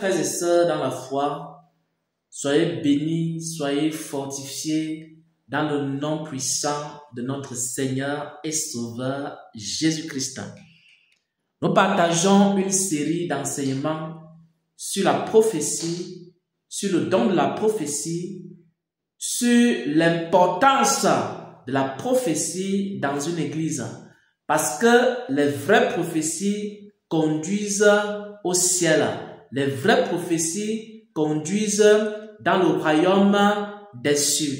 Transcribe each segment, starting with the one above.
Frères et sœurs dans la foi, soyez bénis, soyez fortifiés dans le nom puissant de notre Seigneur et Sauveur Jésus-Christ. Nous partageons une série d'enseignements sur la prophétie, sur le don de la prophétie, sur l'importance de la prophétie dans une église. Parce que les vraies prophéties conduisent au ciel. Les vraies prophéties conduisent dans le royaume des cieux.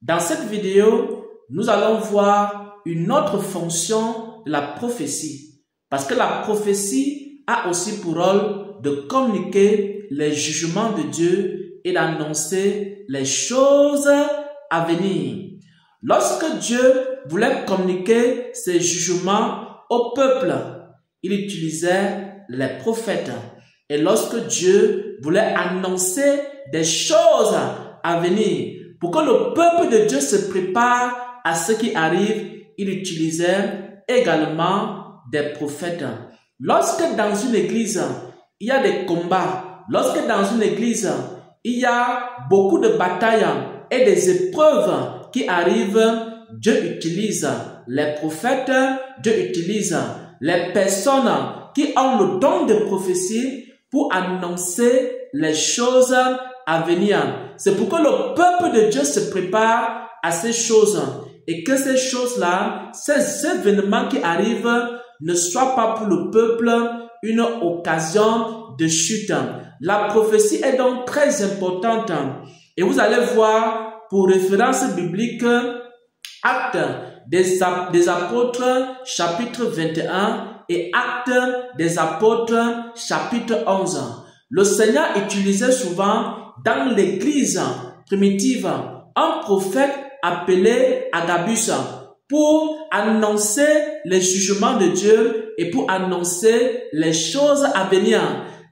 Dans cette vidéo, nous allons voir une autre fonction de la prophétie. Parce que la prophétie a aussi pour rôle de communiquer les jugements de Dieu et d'annoncer les choses à venir. Lorsque Dieu voulait communiquer ses jugements au peuple, il utilisait les prophètes. Et lorsque Dieu voulait annoncer des choses à venir, pour que le peuple de Dieu se prépare à ce qui arrive, il utilisait également des prophètes. Lorsque dans une église, il y a des combats, lorsque dans une église, il y a beaucoup de batailles et des épreuves qui arrivent, Dieu utilise les prophètes, Dieu utilise les personnes qui ont le don de prophétie pour annoncer les choses à venir. C'est pour que le peuple de Dieu se prépare à ces choses et que ces choses-là, ces événements qui arrivent ne soient pas pour le peuple une occasion de chute. La prophétie est donc très importante et vous allez voir pour référence biblique Actes des apôtres chapitre 21 et Actes des apôtres chapitre 11. Le Seigneur utilisait souvent dans l'église primitive un prophète appelé Agabus pour annoncer les jugements de Dieu et pour annoncer les choses à venir.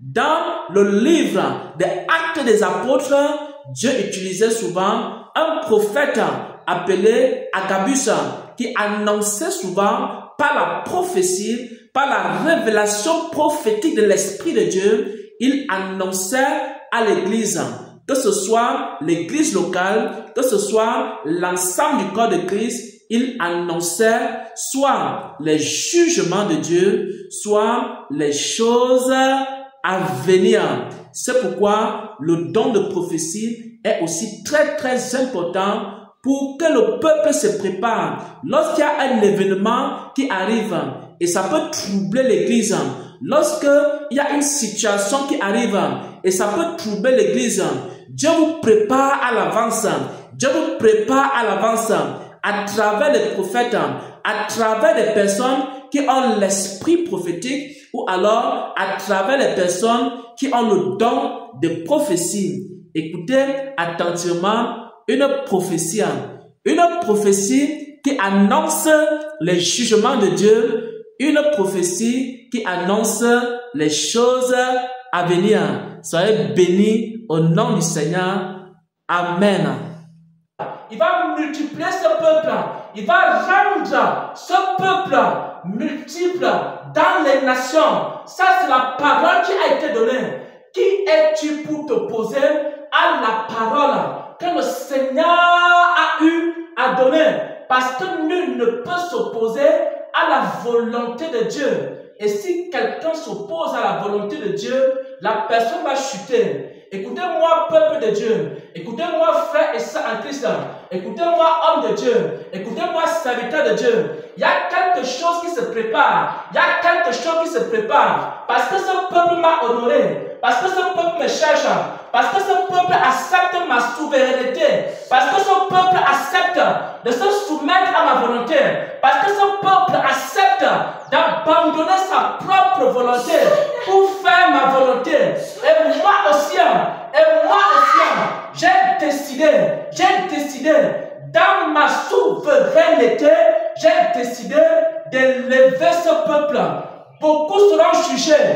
Dans le livre des Actes des apôtres, Dieu utilisait souvent un prophète appelé Agabus qui annonçait souvent par la prophétie, par la révélation prophétique de l'Esprit de Dieu, il annonçait à l'église, que ce soit l'église locale, que ce soit l'ensemble du corps de Christ, il annonçait soit les jugements de Dieu, soit les choses à venir. C'est pourquoi le don de prophétie est aussi très important pour que le peuple se prépare. Lorsqu'il y a un événement qui arrive et ça peut troubler l'église, lorsqu'il y a une situation qui arrive et ça peut troubler l'église, Dieu vous prépare à l'avance. Dieu vous prépare à l'avance à travers les prophètes, à travers les personnes qui ont l'esprit prophétique ou alors à travers les personnes qui ont le don de prophétie. Écoutez attentivement une prophétie qui annonce les jugements de Dieu, une prophétie qui annonce les choses à venir. Soyez bénis au nom du Seigneur. Amen. Il va multiplier ce peuple. Il va rendre ce peuple multiple dans les nations. Ça, c'est la parole qui a été donnée. Qui es-tu pour t'opposer à la parole que le Seigneur a eu à donner? Parce que nul ne peut s'opposer à la volonté de Dieu. Et si quelqu'un s'oppose à la volonté de Dieu, la personne va chuter. Écoutez-moi, peuple de Dieu. Écoutez-moi, frères et sœurs en Christ. Écoutez-moi, homme de Dieu. Écoutez-moi, serviteur de Dieu. Il y a quelque chose qui se prépare. Il y a quelque chose qui se prépare. Parce que ce peuple m'a honoré. Parce que ce peuple me cherche. Parce que ce peuple accepte ma souveraineté. Parce que ce peuple accepte de se soumettre à ma volonté. Parce que ce peuple accepte d'abandonner sa propre volonté pour faire ma volonté. Et moi aussi, j'ai décidé, dans ma souveraineté, j'ai décidé d'élever ce peuple. Beaucoup seront jugés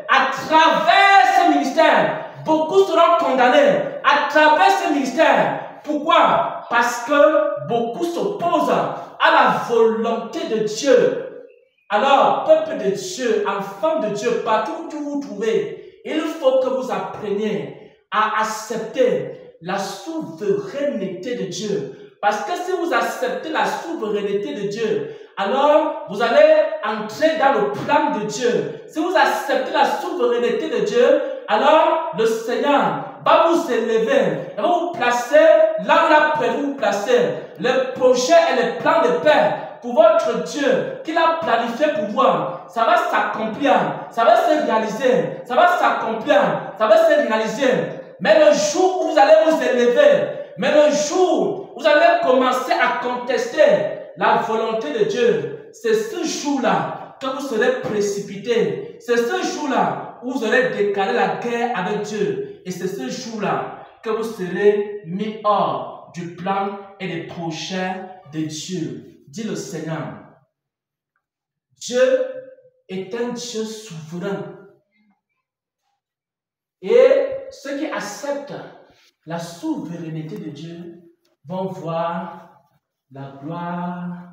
à travers ce ministère. Beaucoup seront condamnés à travers ce ministère. Pourquoi? Parce que beaucoup s'opposent à la volonté de Dieu. Alors, peuple de Dieu, enfants de Dieu, partout où vous vous trouvez, il faut que vous appreniez à accepter la souveraineté de Dieu. Parce que si vous acceptez la souveraineté de Dieu, alors vous allez entrer dans le plan de Dieu. Si vous acceptez la souveraineté de Dieu, alors le Seigneur va vous élever, il va vous placer là où il a prévu vous placer. Le projet et le plan de paix pour votre Dieu qu'il a planifié pour vous, ça va s'accomplir, ça va se réaliser, ça va s'accomplir, ça va se réaliser. Mais le jour où vous allez vous élever, mais le jour où vous allez commencer à contester la volonté de Dieu, c'est ce jour-là que vous serez précipité. C'est ce jour-là où vous aurez déclaré la guerre avec Dieu. Et c'est ce jour-là que vous serez mis hors du plan et des projets de Dieu. Dit le Seigneur. Dieu est un Dieu souverain. Et ceux qui acceptent la souveraineté de Dieu vont voir la gloire